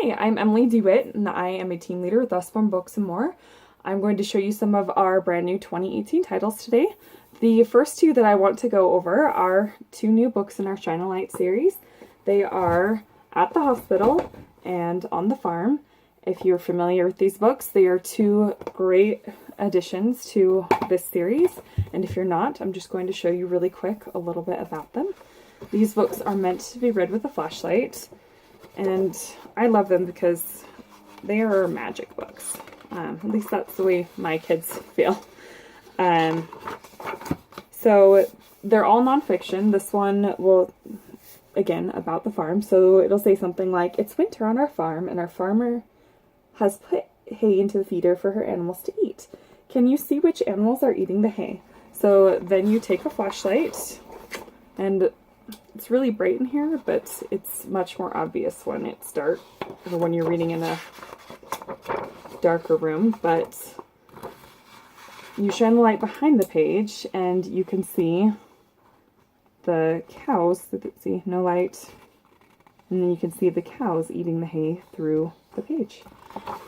Hey, I'm Emily DeWitt, and I am a team leader with Usborne Books and More. I'm going to show you some of our brand new 2018 titles today. The first two that I want to go over are two new books in our Shine a Light series. They are At the Hospital and On the Farm. If you're familiar with these books, they are two great additions to this series. And if you're not, I'm just going to show you really quick a little bit about them. These books are meant to be read with a flashlight. And I love them because they are magic books. At least that's the way my kids feel. So they're all nonfiction. This one will, again, about the farm. So it'll say something like, "It's winter on our farm and our farmer has put hay into the feeder for her animals to eat. Can you see which animals are eating the hay?" So then you take a flashlight, and it's really bright in here, but it's much more obvious when it's dark, or when you're reading in a darker room. But you shine the light behind the page, and you can see the cows. See, no light. And then you can see the cows eating the hay through the page.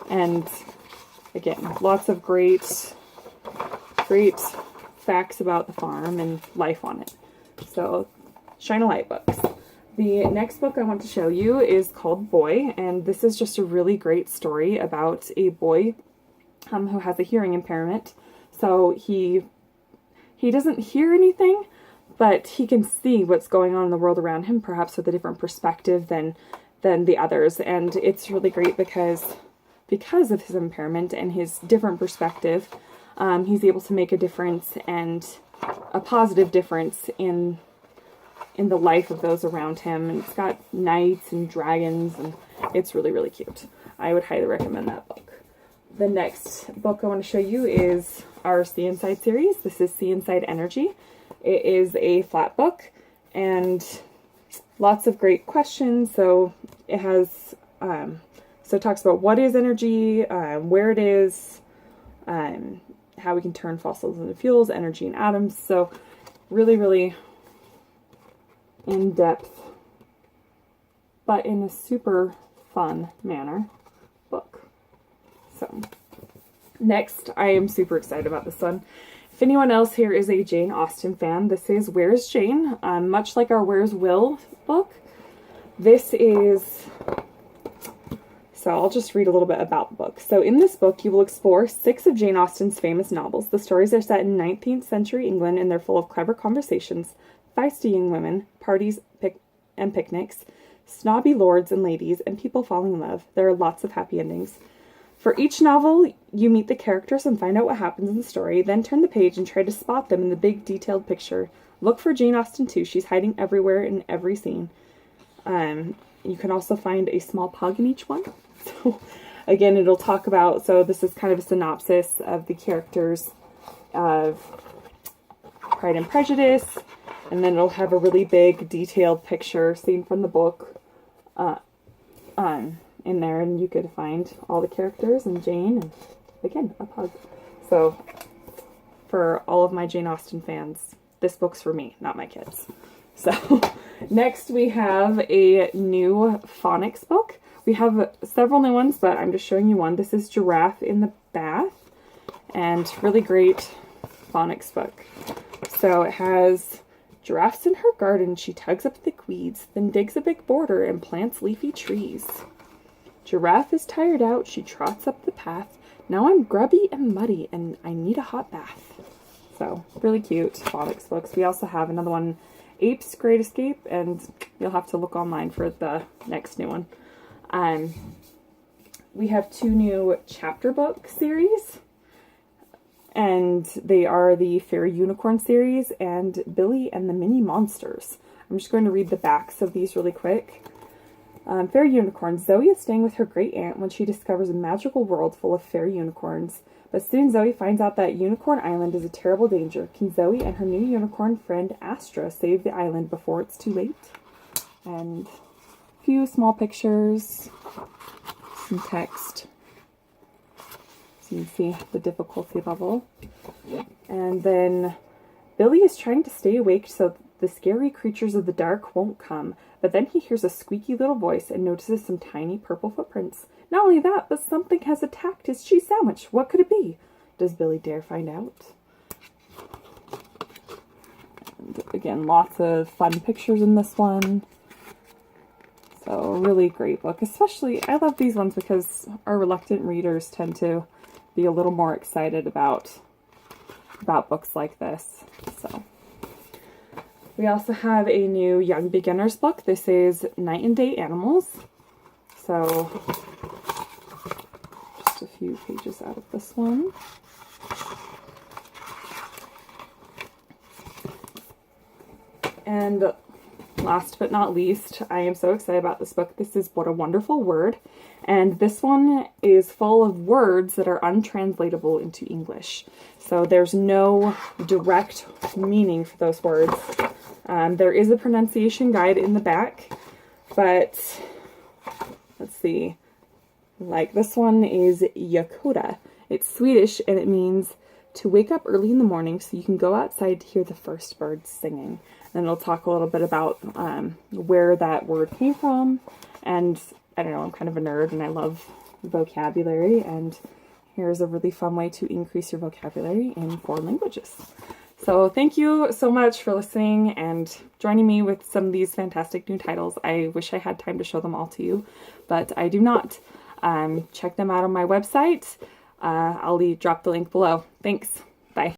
And again, lots of great facts about the farm and life on it. So, Shine a Light books. The next book I want to show you is called Boy, and this is just a really great story about a boy who has a hearing impairment. So he doesn't hear anything, but he can see what's going on in the world around him, perhaps with a different perspective than the others. And it's really great because of his impairment and his different perspective, he's able to make a difference, and a positive difference in the life of those around him. And it's got knights and dragons, and it's really, really cute. I would highly recommend that book. The next book I want to show you is our See Inside series. This is See Inside Energy. It is a flat book and lots of great questions. So it has, so it talks about what is energy, where it is, how we can turn fossils into fuels, energy and atoms. So really, really in-depth, but in a super fun manner book. So next, I am super excited about this one. If anyone else here is a Jane Austen fan, this is Where's Jane? Much like our Where's Will book, this is... So I'll just read a little bit about the book. So in this book, you will explore 6 of Jane Austen's famous novels. The stories are set in 19th century England, and they're full of clever conversations, feisty young women, parties and picnics, snobby lords and ladies, and people falling in love. There are lots of happy endings. For each novel, you meet the characters and find out what happens in the story, then turn the page and try to spot them in the big detailed picture. Look for Jane Austen too. She's hiding everywhere in every scene. You can also find a small pug in each one. So again, it'll talk about, so this is kind of a synopsis of the characters of Pride and Prejudice, and then it'll have a really big detailed picture seen from the book in there, and you could find all the characters and Jane, and again, a pug. So for all of my Jane Austen fans, this book's for me, not my kids. So next we have a new phonics book. We have several new ones, but I'm just showing you one. This is Giraffe in the Bath, and really great phonics book. So it has giraffes in her garden. She tugs up thick weeds, then digs a big border and plants leafy trees. Giraffe is tired out. She trots up the path. Now I'm grubby and muddy, and I need a hot bath. So really cute phonics books. We also have another one, Ape's Great Escape, and you'll have to look online for the next new one. We have 2 new chapter book series, and they are the Fairy Unicorn series and Billy and the Mini Monsters. I'm just going to read the backs of these really quick. Fairy Unicorn. Zoe is staying with her great aunt when she discovers a magical world full of fairy unicorns. But soon Zoe finds out that Unicorn Island is a terrible danger. Can Zoe and her new unicorn friend Astra save the island before it's too late? And a few small pictures, some text, so you can see the difficulty level. And then Billy is trying to stay awake so The scary creatures of the dark won't come, but then he hears a squeaky little voice and notices some tiny purple footprints. Not only that, but something has attacked his cheese sandwich. What could it be? Does Billy dare find out? And again, lots of fun pictures in this one. So, really great book. Especially, I love these ones because our reluctant readers tend to be a little more excited about books like this. So, we also have a new Young Beginners book. This is Night and Day Animals. So, just a few pages out of this one. And last but not least, I am so excited about this book. This is What a Wonderful Word. And this one is full of words that are untranslatable into English. So there's no direct meaning for those words. There is a pronunciation guide in the back, but let's see. Like this one is Yakota. It's Swedish and it means to wake up early in the morning so you can go outside to hear the first birds singing. And it'll talk a little bit about where that word came from. And I don't know, I'm kind of a nerd and I love vocabulary. And here's a really fun way to increase your vocabulary in foreign languages. So thank you so much for listening and joining me with some of these fantastic new titles. I wish I had time to show them all to you, but I do not. Check them out on my website. I'll drop the link below. Thanks.